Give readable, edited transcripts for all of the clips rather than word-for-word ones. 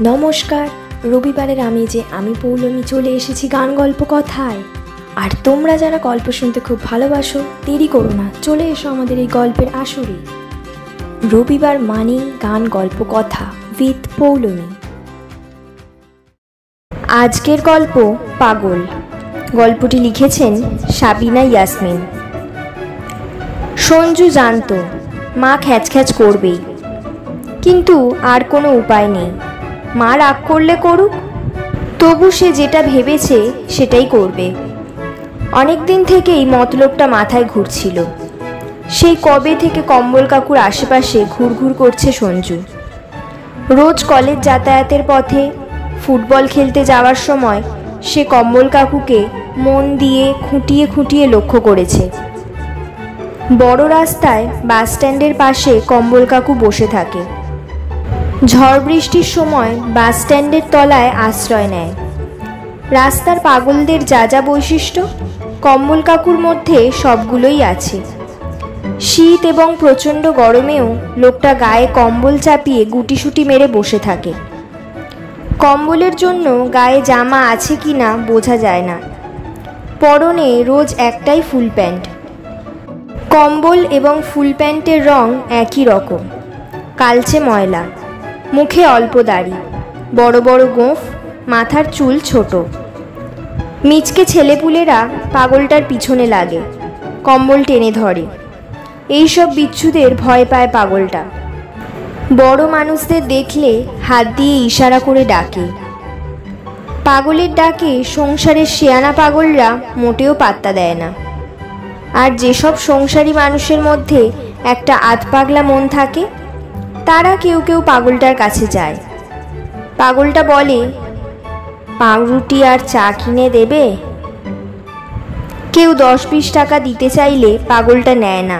নমস্কার। রবিবারের আমেজে আমি পৌলমী চলে এসেছি গান গল্প কথায়। আর তোমরা যারা গল্প শুনতে খুব ভালোবাসো, দেরি করো না, চলে এসো আমাদের এই গল্পের আসরে। রবিবার মানেই গান গল্প কথা উইথ পৌলমী। আজকের গল্প পাগল। গল্পটি লিখেছেন সাবিনা ইয়াসমিন। সঞ্জু জানতো মা খ্যাচখ্যাচ করবেই, কিন্তু আর কোনো উপায় নেই। মা রাগ করলে করুক, তবু সে যেটা ভেবেছে সেটাই করবে। অনেক দিন থেকেই মতলবটা মাথায় ঘুরছিল। সেই কবে থেকে কম্বল কাকুর আশেপাশে ঘুরঘুর করছে সঞ্জু। রোজ কলেজ যাতায়াতের পথে, ফুটবল খেলতে যাওয়ার সময় সে কম্বল কাকুকে মন দিয়ে খুঁটিয়ে খুঁটিয়ে লক্ষ্য করেছে। বড় রাস্তায় বাস স্ট্যান্ডের পাশে কম্বল কাকু বসে থাকে। ঝড় বৃষ্টির সময় বাস স্ট্যান্ডের তলায় আশ্রয় নেয়। রাস্তার পাগলদের যা যা বৈশিষ্ট্য, কম্বল কাকুর মধ্যে সবগুলোই আছে। শীত এবং প্রচণ্ড গরমেও লোকটা গায়ে কম্বল চাপিয়ে গুটিসুটি মেরে বসে থাকে। কম্বলের জন্য গায়ে জামা আছে কি না বোঝা যায় না। পরনে রোজ একটাই ফুল প্যান্ট। কম্বল এবং ফুল প্যান্টের রং একই রকম, কালচে ময়লা। মুখে অল্প দাড়ি, বড় বড় গোঁফ, মাথার চুল ছোট। মিচকে ছেলেপুলেরা পাগলটার পিছনে লাগে, কম্বল টেনে ধরে। এইসব বিচ্ছুদের ভয় পায় পাগলটা। বড় মানুষদের দেখলে হাত দিয়ে ইশারা করে ডাকে। পাগলের ডাকে সংসারের শেয়ানা পাগলরা মোটেও পাত্তা দেয় না। আর যেসব সংসারী মানুষের মধ্যে একটা আধপাগলা মন থাকে, তারা কেউ কেউ পাগলটার কাছে যায়। পাগলটা বলে, পাউরুটি আর চা কিনে দেবে? কেউ 10-20 টাকা দিতে চাইলে পাগলটা নেয় না,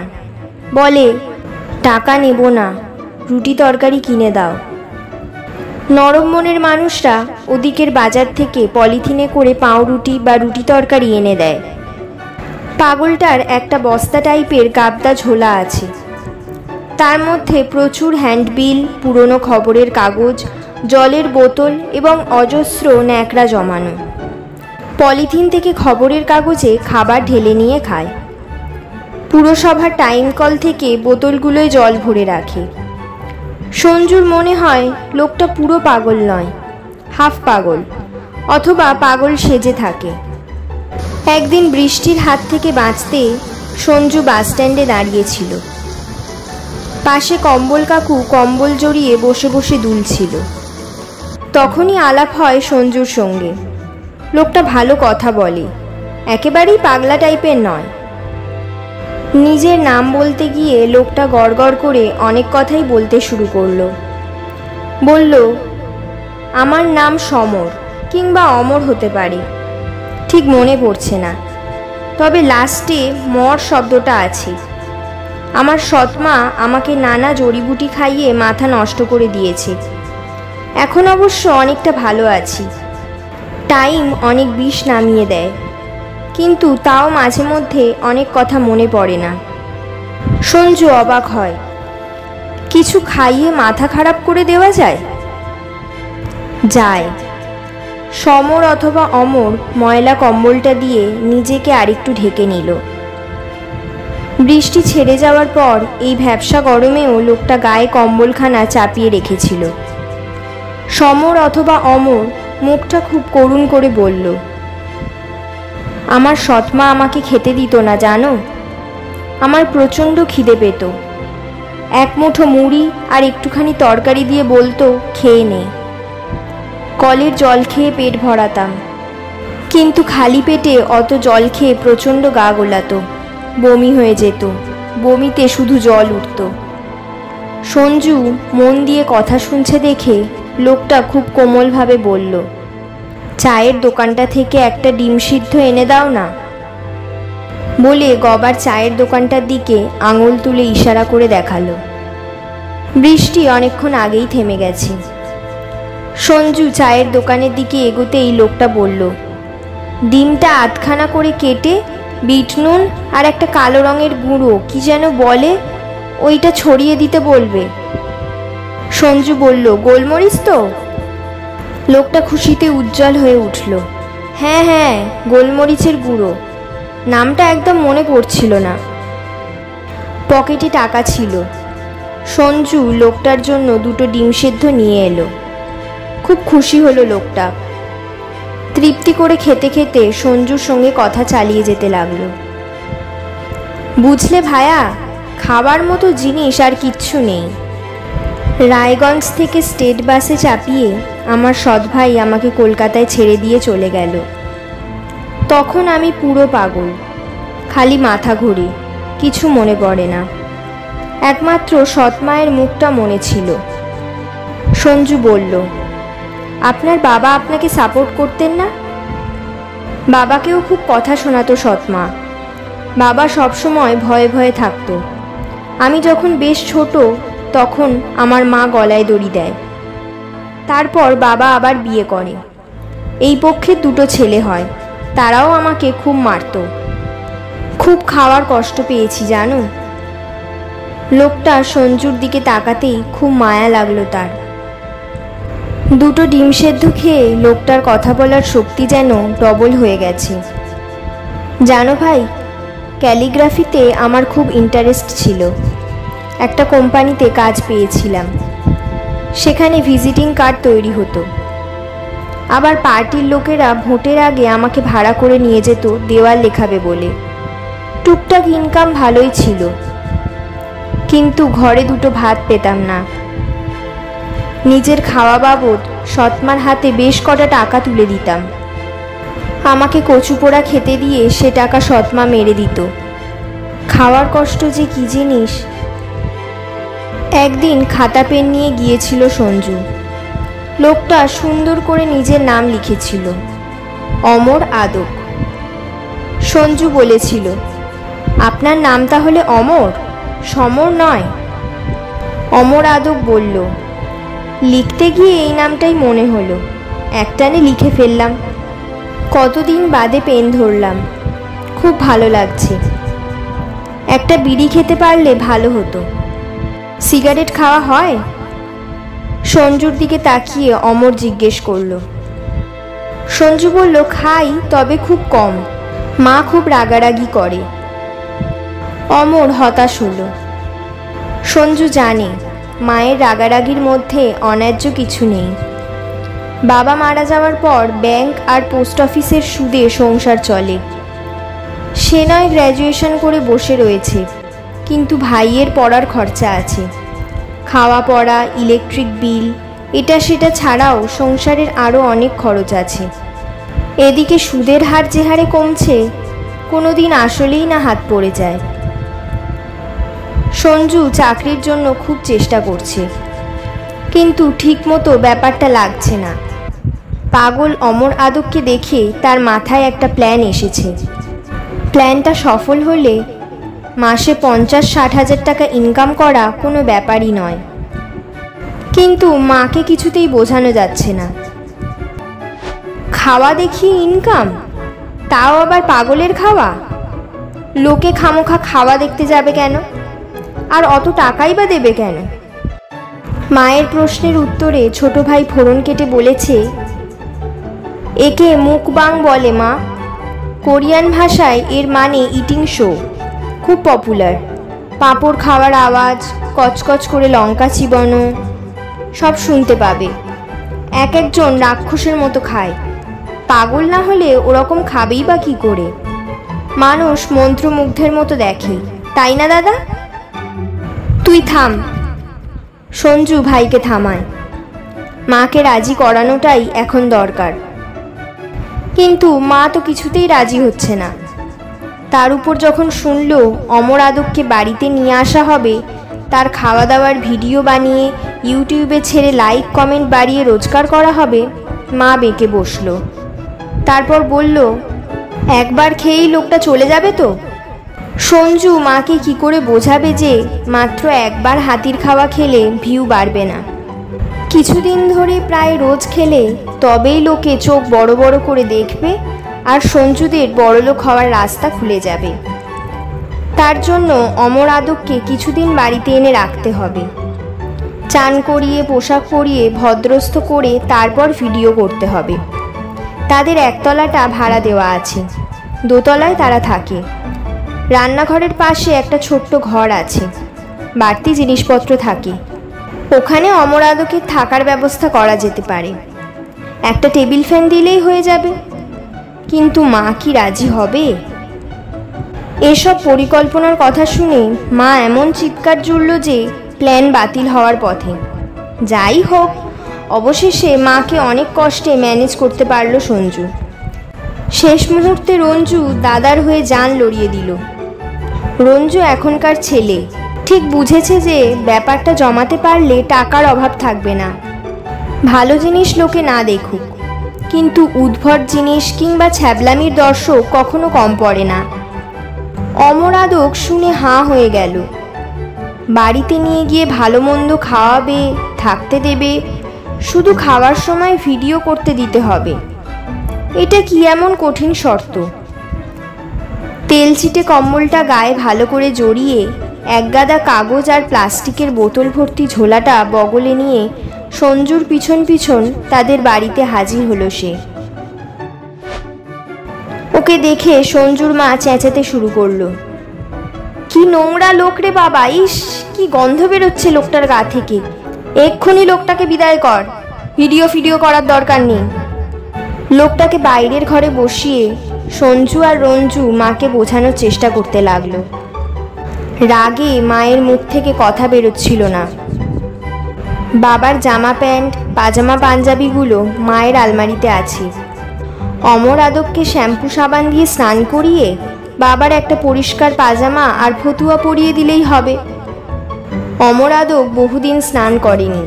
বলে, টাকা নেব না, রুটি তরকারি কিনে দাও। নরম মনের মানুষরা ওদিকের বাজার থেকে পলিথিনে করে পাউরুটি বা রুটি তরকারি এনে দেয়। পাগলটার একটা বস্তা টাইপের গাবদা ঝোলা আছে। তার মধ্যে প্রচুর হ্যান্ডবিল, পুরনো খবরের কাগজ, জলের বোতল এবং অজস্র ন্যাকড়া জমানো। পলিথিন থেকে খবরের কাগজে খাবার ঢেলে নিয়ে খায়। পুরসভার টাইম কল থেকে বোতলগুলোয় জল ভরে রাখে। সঞ্জুর মনে হয় লোকটা পুরো পাগল নয়, হাফ পাগল, অথবা পাগল সেজে থাকে। একদিন বৃষ্টির হাত থেকে বাঁচতে সঞ্জু বাস স্ট্যান্ডে দাঁড়িয়েছিল। পাশে কম্বল কাকু কম্বল জড়িয়ে বসে বসে দুলছিল। তখনই আলাপ হয় সঞ্জুর সঙ্গে। লোকটা ভালো কথা বলে, একেবারেই পাগলা টাইপের নয়। নিজের নাম বলতে গিয়ে লোকটা গড়গড় করে অনেক কথাই বলতে শুরু করলো। বলল, আমার নাম সমর কিংবা অমর হতে পারে, ঠিক মনে পড়ছে না, তবে লাস্টে মর শব্দটা আছে। আমার সৎমা আমাকে নানা জড়িবুটি খাইয়ে মাথা নষ্ট করে দিয়েছে। এখন অবশ্য অনেকটা ভালো আছি। টাইম অনেক বিষ নামিয়ে দেয়, কিন্তু তাও মাঝে মধ্যে অনেক কথা মনে পড়ে না। সঞ্জু অবাক হয়, কিছু খাইয়ে মাথা খারাপ করে দেওয়া যায়? যায়। সমর অথবা অমর ময়লা কম্বলটা দিয়ে নিজেকে আরেকটু ঢেকে নিল। বৃষ্টি ছেড়ে যাওয়ার পর এই ভ্যাপসা গরমেও লোকটা গায়ে কম্বলখানা চাপিয়ে রেখেছিল। সমর অথবা অমর মুখটা খুব করুণ করে বলল, আমার সৎমা আমাকে খেতে দিত না জানো। আমার প্রচণ্ড খিদে পেত। এক মুঠো মুড়ি আর একটুখানি তরকারি দিয়ে বলতো, খেয়ে নে। কলের জল খেয়ে পেট ভরাতাম, কিন্তু খালি পেটে অত জল খেয়ে প্রচণ্ড গা গোলাতো, বমি হয়ে যেত, বমিতে শুধু জল উঠত। সঞ্জু মন দিয়ে কথা শুনছে দেখে লোকটা খুব কোমলভাবে বলল, চায়ের দোকানটা থেকে একটা ডিম সিদ্ধ এনে দাও না। বলে গবার চায়ের দোকানটার দিকে আঙুল তুলে ইশারা করে দেখালো। বৃষ্টি অনেকক্ষণ আগেই থেমে গেছে। সঞ্জু চায়ের দোকানের দিকে এগোতেই লোকটা বলল, ডিমটা আধখানা করে কেটে বিট নুন আর একটা কালো রঙের গুঁড়ো কি যেন বলে, ওইটা ছড়িয়ে দিতে বলবে। সঞ্জু বলল, গোলমরিচ তো? লোকটা খুশিতে উজ্জ্বল হয়ে উঠল। হ্যাঁ হ্যাঁ, গোলমরিচের গুঁড়ো, নামটা একদম মনে পড়ছিল না। পকেটে টাকা ছিল। সঞ্জু লোকটার জন্য 2টো ডিম সেদ্ধ নিয়ে এলো। খুব খুশি হলো লোকটা। তৃপ্তি করে খেতে খেতে সঞ্জুর সঙ্গে কথা চালিয়ে যেতে লাগলো। বুঝলে ভায়া, খাবার মতো জিনিস আর কিচ্ছু নেই। রায়গঞ্জ থেকে স্টেট বাসে চাপিয়ে আমার সৎ ভাই আমাকে কলকাতায় ছেড়ে দিয়ে চলে গেল। তখন আমি পুরো পাগল, খালি মাথা ঘুরে, কিছু মনে পড়ে না। একমাত্র সৎ মায়ের মুখটা মনে ছিল। সঞ্জু বলল, আপনার বাবা আপনাকে সাপোর্ট করতেন না? বাবাকেও খুব কথা শোনাতো সৎ মা। বাবা সবসময় ভয়ে ভয়ে থাকতো। আমি যখন বেশ ছোট তখন আমার মা গলায় দড়ি দেয়। তারপর বাবা আবার বিয়ে করে। এই পক্ষে 2টো ছেলে হয়, তারাও আমাকে খুব মারতো। খুব খাওয়ার কষ্ট পেয়েছি জানো। লোকটা সঞ্জুর দিকে তাকাতেই খুব মায়া লাগলো তার। 2টো ডিম সেদ্ধ খেয়ে লোকটার কথা বলার শক্তি যেন ডবল হয়ে গেছে। জানো ভাই, ক্যালিগ্রাফিতে আমার খুব ইন্টারেস্ট ছিল। একটা কোম্পানিতে কাজ পেয়েছিলাম। সেখানে ভিজিটিং কার্ড তৈরি হতো। আবার পার্টির লোকেরা ভোটের আগে আমাকে ভাড়া করে নিয়ে যেত দেওয়াল লেখাবে বলে। টুকটাক ইনকাম ভালোই ছিল, কিন্তু ঘরে 2টো ভাত পেতাম না। নিজের খাওয়া বাবদ সৎমার হাতে বেশ কটা টাকা তুলে দিতাম। আমাকে কচু পোড়া খেতে দিয়ে সে টাকা সৎমা মেরে দিত। খাওয়ার কষ্ট যে কি জিনিস। একদিন খাতা পেন নিয়ে গিয়েছিল সঞ্জু। লোকটা সুন্দর করে নিজের নাম লিখেছিল, অমর আদক। সঞ্জু বলেছিল, আপনার নাম তাহলে অমর, সমর নয়? অমর আদক বলল, লিখতে গিয়ে এই নামটাই মনে হলো, একটানে লিখে ফেললাম। কতদিন বাদে পেন ধরলাম, খুব ভালো লাগছে। একটা বিড়ি খেতে পারলে ভালো হতো। সিগারেট খাওয়া হয়? সঞ্জুর দিকে তাকিয়ে অমর জিজ্ঞেস করলো। সঞ্জু বলল, খাই, তবে খুব কম, মা খুব রাগারাগি করে। অমর হতাশ হলো। সঞ্জু জানে মায়ের রাগারাগির মধ্যে অন্যায্য কিছু নেই। বাবা মারা যাওয়ার পর ব্যাংক আর পোস্ট অফিসের সুদে সংসার চলে। সে নয় গ্র্যাজুয়েশন করে বসে রয়েছে, কিন্তু ভাইয়ের পড়ার খরচা আছে। খাওয়া পড়া, ইলেকট্রিক বিল, এটা সেটা ছাড়াও সংসারের আরও অনেক খরচ আছে। এদিকে সুদের হার যে হারে কমছে, কোনো দিন আসলেই না হাত পড়ে যায়। সঞ্জু চাকরির জন্য খুব চেষ্টা করছে, কিন্তু ঠিকমতো ব্যাপারটা লাগছে না। পাগল অমর আদককে দেখে তার মাথায় একটা প্ল্যান এসেছে। প্ল্যানটা সফল হলে মাসে 50-60 হাজার টাকা ইনকাম করা কোনো ব্যাপারই নয়। কিন্তু মাকে কিছুতেই বোঝানো যাচ্ছে না। খাওয়া দেখিয়ে ইনকাম, তাও আবার পাগলের খাওয়া। লোকে খামোখা খাওয়া দেখতে যাবে কেন? আর অত টাকাই বা দেবে কেন? মায়ের প্রশ্নের উত্তরে ছোট ভাই ফোড়ন কেটে বলেছে, একে মুকবাং বলে মা। কোরিয়ান ভাষায় এর মানে ইটিং শো, খুব পপুলার। পাঁপড় খাওয়ার আওয়াজ, কচকচ করে লঙ্কা চিবানো, সব শুনতে পাবে। এক একজন রাক্ষসের মতো খায়। পাগল না হলে ওরকম খাবেই বা কি করে? মানুষ মন্ত্রমুগ্ধের মতো দেখে, তাই না দাদা? তুই থাম। সঞ্জু ভাইকে থামায়। মাকে রাজি করানোটাই এখন দরকার। কিন্তু মা তো কিছুতেই রাজি হচ্ছে না। তার উপর যখন শুনল অমর আদককে বাড়িতে নিয়ে আসা হবে, তার খাওয়া দাওয়ার ভিডিও বানিয়ে ইউটিউবে ছেড়ে লাইক কমেন্ট বাড়িয়ে রোজগার করা হবে, মা বেঁকে বসল। তারপর বলল, একবার খেয়েই লোকটা চলে যাবে তো? সঞ্জু মাকে কি করে বোঝাবে যে মাত্র একবার হাতির খাওয়া খেলে ভিউ বাড়বে না? কিছুদিন ধরে প্রায় রোজ খেলে তবেই লোকে চোখ বড় বড় করে দেখবে, আর সঞ্জুদের বড়লোক হওয়ার রাস্তা খুলে যাবে। তার জন্য অমর আদককে কিছুদিন বাড়িতে এনে রাখতে হবে। চান করিয়ে পোশাক পরিয়ে ভদ্রস্থ করে তারপর ভিডিও করতে হবে। তাদের একতলাটা ভাড়া দেওয়া আছে, দোতলায় তারা থাকে। রান্নাঘরের পাশে একটা ছোট্ট ঘর আছে, বাড়তি জিনিসপত্র থাকে। ওখানে অমর আদকের থাকার ব্যবস্থা করা যেতে পারে, একটা টেবিল ফ্যান দিলেই হয়ে যাবে। কিন্তু মা কি রাজি হবে? এসব পরিকল্পনার কথা শুনে মা এমন চিৎকার জুড়ল যে প্ল্যান বাতিল হওয়ার পথে। যাই হোক, অবশেষে মাকে অনেক কষ্টে ম্যানেজ করতে পারল সঞ্জু। শেষ মুহূর্তে রঞ্জু দাদার হয়ে জান লড়িয়ে দিল। রঞ্জু এখনকার ছেলে, ঠিক বুঝেছে যে ব্যাপারটা জমাতে পারলে টাকার অভাব থাকবে না। ভালো জিনিস লোকে না দেখুক, কিন্তু উদ্ভট জিনিস কিংবা ছ্যাবলামির দর্শক কখনো কম পড়ে না। অমর আদক শুনে হাঁ হয়ে গেল। বাড়িতে নিয়ে গিয়ে ভালো মন্দ খাওয়াবে, থাকতে দেবে, শুধু খাওয়ার সময় ভিডিও করতে দিতে হবে। এটা কি এমন কঠিন শর্ত? তেল ছিটে কম্বলটা গায়ে ভালো করে জড়িয়ে একগাদা কাগজ আর প্লাস্টিকের বোতল ভর্তি ঝোলাটা বগলে নিয়ে সঞ্জুর পিছন পিছন তাদের বাড়িতে হাজির হলো সে। ওকে দেখে সঞ্জুর মা চেঁচাতে শুরু করলো, কি নোংরা লোক রে বাবা, ইস কি গন্ধ বেরোচ্ছে লোকটার গা থেকে, এক্ষুনি লোকটাকে বিদায় কর, ভিডিও করার দরকার নেই। লোকটাকে বাইরের ঘরে বসিয়ে সঞ্জু আর রঞ্জু মাকে বোঝানোর চেষ্টা করতে লাগলো। রাগে মায়ের মুখ থেকে কথা বেরোচ্ছিল না। বাবার জামা প্যান্ট পাজামা পাঞ্জাবিগুলো মায়ের আলমারিতে আছে। অমর আদককে শ্যাম্পু সাবান দিয়ে স্নান করিয়ে বাবার একটা পরিষ্কার পাজামা আর ফতুয়া পরিয়ে দিলেই হবে। অমর আদক বহুদিন স্নান করেনি।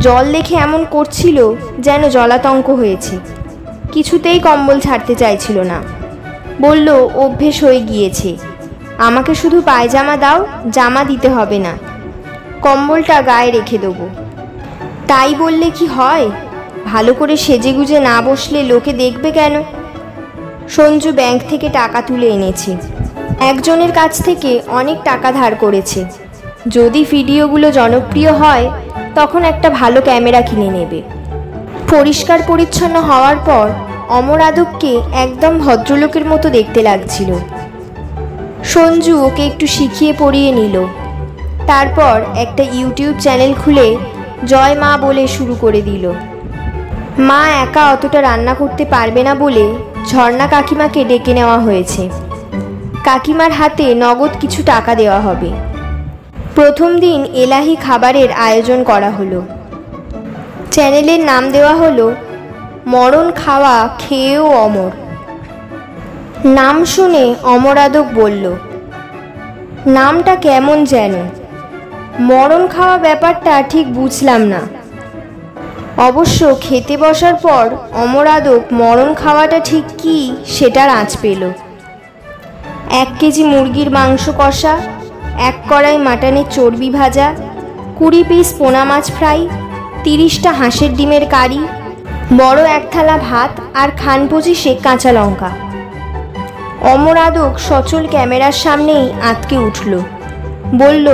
জল দেখে এমন করছিল যেন জলাতঙ্ক হয়েছে। কিছুতেই কম্বল ছাড়তে চাইছিল না। বলল অভ্যেস হয়ে গিয়েছে, আমাকে শুধু পায়জামা দাও, জামা দিতে হবে না, কম্বলটা গায়ে রেখে দেবো। তাই বললে কি হয়? ভালো করে সেজেগুজে না বসলে লোকে দেখবে কেন? সঞ্জু ব্যাংক থেকে টাকা তুলে এনেছে। একজনের কাছ থেকে অনেক টাকা ধার করেছে। যদি ভিডিওগুলো জনপ্রিয় হয় তখন একটা ভালো ক্যামেরা কিনে নেবে। পরিষ্কার পরিচ্ছন্ন হওয়ার পর অমর আদককে একদম ভদ্রলোকের মতো দেখতে লাগছিল। সঞ্জু ওকে একটু শিখিয়ে পড়িয়ে নিল। তারপর একটা ইউটিউব চ্যানেল খুলে জয় মা বলে শুরু করে দিল। মা একা অতটা রান্না করতে পারবে না বলে ঝর্ণা কাকিমাকে ডেকে নেওয়া হয়েছে। কাকিমার হাতে নগদ কিছু টাকা দেওয়া হবে। প্রথম দিন এলাহি খাবারের আয়োজন করা হলো। চ্যানেলের নাম দেওয়া হলো মরণ খাওয়া খেয়েও অমর। নাম শুনে অমর আদক বলল, নামটা কেমন যেন, মরণ খাওয়া ব্যাপারটা ঠিক বুঝলাম না। অবশ্য খেতে বসার পর অমর আদক মরণ খাওয়াটা ঠিক কি সেটার আঁচ পেল। 1 কেজি মুরগির মাংস কষা, 1 কড়াই মাটনের চর্বি ভাজা, 20 পিস পোনা মাছ ফ্রাই, 30টা হাঁসের ডিমের কারি, বড় 1 থালা ভাত আর খান 25 কাঁচা লঙ্কা। অমর আদক সচল ক্যামেরার সামনেই আঁতকে উঠল। বলল,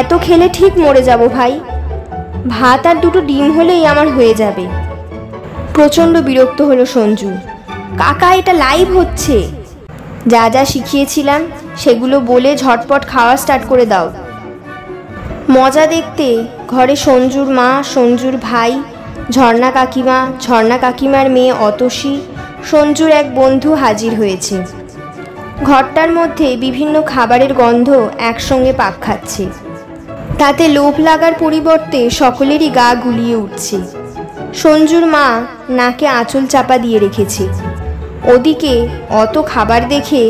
এত খেলে ঠিক মরে যাব ভাই, ভাত আর 2টো ডিম হলেই আমার হয়ে যাবে। প্রচণ্ড বিরক্ত হলো সঞ্জু। কাকা, এটা লাইভ হচ্ছে, যা যা শিখিয়েছিলাম সেগুলো বলে ঝটপট খাওয়া স্টার্ট করে দাও। মজা দেখতে ঘরে সঞ্জুর মা, সঞ্জুর ভাই, ঝর্ণা কাকিমা, ঝর্ণা কাকিমার মেয়ে অতসী, সঞ্জুর এক বন্ধু হাজির হয়েছে। ঘরটার মধ্যে বিভিন্ন খাবারের গন্ধ একসঙ্গে পাক খাচ্ছে। তাতে লোভ লাগার পরিবর্তে সকলেরই গা গুলিয়ে উঠছে। সঞ্জুর মা নাকে আঁচল চাপা দিয়ে রেখেছে। ওদিকে অত খাবার দেখে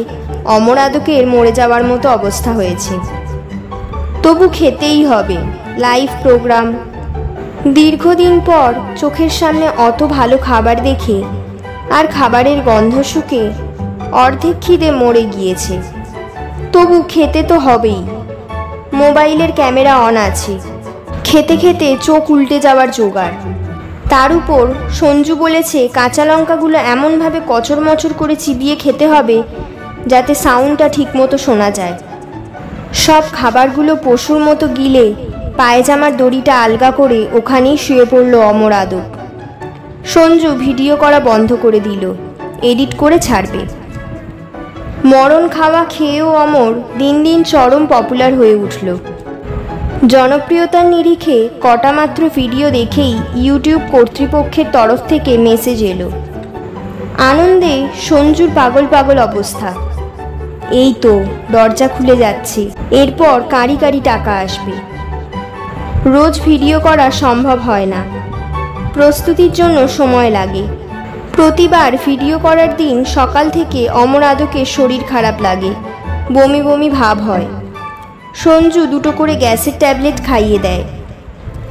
অমর আদকের মরে যাওয়ার মতো অবস্থা হয়েছে। তবু খেতেই হবে, লাইভ প্রোগ্রাম। দীর্ঘদিন পর চোখের সামনে অত ভালো খাবার দেখে আর খাবারের গন্ধ শুকে অর্ধেক খিদে মরে গিয়েছে। তবু খেতে তো হবেই। মোবাইলের ক্যামেরা অন আছে। খেতে খেতে চোখ উল্টে যাওয়ার জোগাড়। তার উপর সঞ্জু বলেছে কাঁচা লঙ্কাগুলো এমনভাবে কচর মচর করে চিবিয়ে খেতে হবে যাতে সাউন্ডটা ঠিকমতো শোনা যায়। সব খাবারগুলো পশুর মতো গিলে পায়জামার দড়িটা আলগা করে ওখানেই শুয়ে পড়ল অমর আদক। সঞ্জু ভিডিও করা বন্ধ করে দিল, এডিট করে ছাড়বে। মরণ খাওয়া খেয়েও অমর দিন দিন চরম পপুলার হয়ে উঠল। জনপ্রিয়তার নিরিখে কটা মাত্র ভিডিও দেখেই ইউটিউব কর্তৃপক্ষের তরফ থেকে মেসেজ এলো। আনন্দে সঞ্জুর পাগল পাগল অবস্থা। এই তো দরজা খুলে যাচ্ছে, এরপর কাঁড়ি কাঁড়ি টাকা আসবে। রোজ ভিডিও করা সম্ভব হয় না, প্রস্তুতির জন্য সময় লাগে। প্রতিবার ভিডিও করার দিন সকাল থেকে অমর আদকের শরীর খারাপ লাগে, বমি বমি ভাব হয়। সঞ্জু 2টো করে গ্যাসের ট্যাবলেট খাইয়ে দেয়।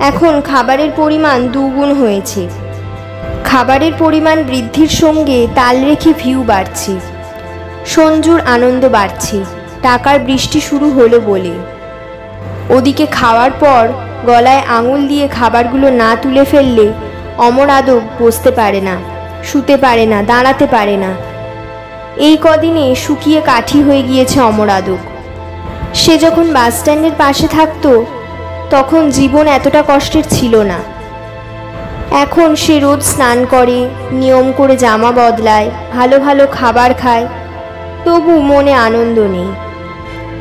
এখন খাবারের পরিমাণ 2 গুণ হয়েছে। খাবারের পরিমাণ বৃদ্ধির সঙ্গে তাল রেখে ভিউ বাড়ছে। সঞ্জুর আনন্দ বাড়ছে, টাকার বৃষ্টি শুরু হলো বলে। ওদিকে খাওয়ার পর গলায় আঙুল দিয়ে খাবারগুলো না তুলে ফেললে অমর আদক বসতে পারে না, শুতে পারে না, দাঁড়াতে পারে না। এই কদিনে শুকিয়ে কাঠি হয়ে গিয়েছে অমর আদক। সে যখন বাস স্ট্যান্ডের পাশে থাকতো তখন জীবন এতটা কষ্টের ছিল না। এখন সে রোজ স্নান করে, নিয়ম করে জামা বদলায়, ভালো ভালো খাবার খায়, তবু মনে আনন্দ নেই।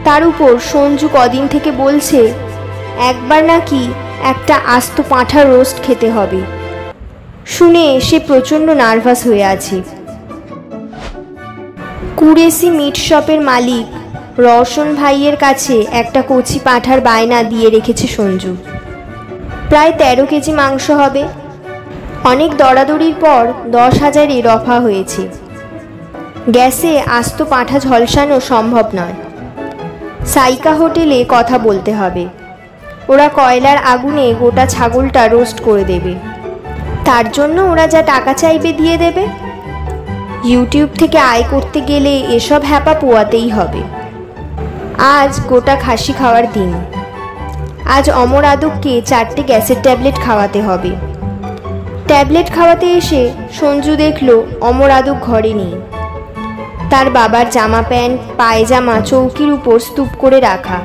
তার উপর সঞ্জু কদিন থেকে বলছে একবার নাকি একটা আস্ত পাঁঠা রোস্ট খেতে হবে। শুনে সে প্রচণ্ড নার্ভাস হয়ে আছে। কুরেসি মিট শপের মালিক রওশন ভাইয়ের কাছে একটা কচি পাঁঠার বায়না দিয়ে রেখেছে সঞ্জু। প্রায় 13 কেজি মাংস হবে। অনেক দরাদরির পর 10,000-এ রফা হয়েছে। গ্যাসে আস্ত পাঁঠা ঝলসানো সম্ভব নয়। সাইকা হোটেলে কথা বলতে হবে। ওরা কয়লার আগুনে গোটা ছাগলটা রোস্ট করে দেবে। তার জন্য ওরা যা টাকা চাইবে দিয়ে দেবে। ইউটিউব থেকে আয় করতে গেলে এসব হ্যাপা পোয়াতেই হবে। আজ গোটা খাসি খাওয়ার দিন। আজ অমর আদককে 4টে গ্যাসের ট্যাবলেট খাওয়াতে হবে। ট্যাবলেট খাওয়াতে এসে সঞ্জু দেখল অমর আদক ঘরে নেই। তার বাবার জামা প্যান্ট পায়জামা চৌকির উপর স্তূপ করে রাখা,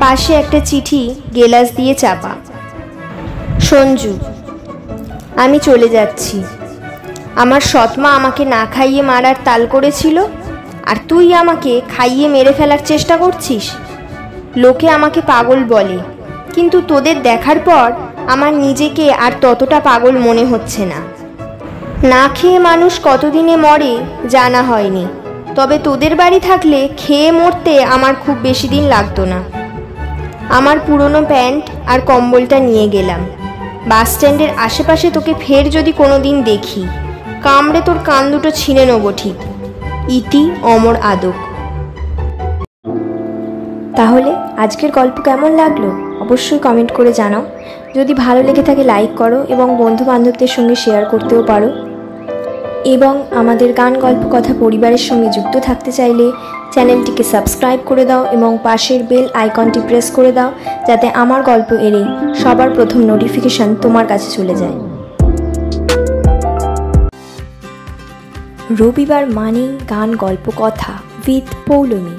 পাশে একটা চিঠি গেলাস দিয়ে চাপা। সঞ্জু, আমি চলে যাচ্ছি। আমার সৎমা আমাকে না খাইয়ে মারার তাল করেছিল, আর তুই আমাকে খাইয়ে মেরে ফেলার চেষ্টা করছিস। লোকে আমাকে পাগল বলে, কিন্তু তোদের দেখার পর আমার নিজেকে আর ততটা পাগল মনে হচ্ছে না। না খেয়ে মানুষ কতদিনে মরে জানা হয়নি, তবে তোদের বাড়ি থাকলে খেয়ে মরতে আমার খুব বেশি দিন লাগতো না। আমার পুরনো প্যান্ট আর কম্বলটা নিয়ে গেলাম। বাস স্ট্যান্ডের আশেপাশে তোকে ফের যদি কোনো দিন দেখি, কামড়ে তোর কান দুটো ছিঁড়ে নেব ঠিক। ইতি অমর আদক। তাহলে আজকের গল্প কেমন লাগলো অবশ্যই কমেন্ট করে জানাও। যদি ভালো লেগে থাকে লাইক করো এবং বন্ধু বান্ধবদের সঙ্গে শেয়ার করতেও পারো। এবং আমাদের গান গল্প কথা পরিবারের সঙ্গে যুক্ত থাকতে চাইলে চ্যানেলটিকে সাবস্ক্রাইব করে দাও এবং পাশের বেল আইকনটি প্রেস করে দাও, যাতে আমার গল্প এলে সবার প্রথম নোটিফিকেশন তোমার কাছে চলে যায়। রবিবার মানেই গান গল্প কথা উইথ পৌলমী।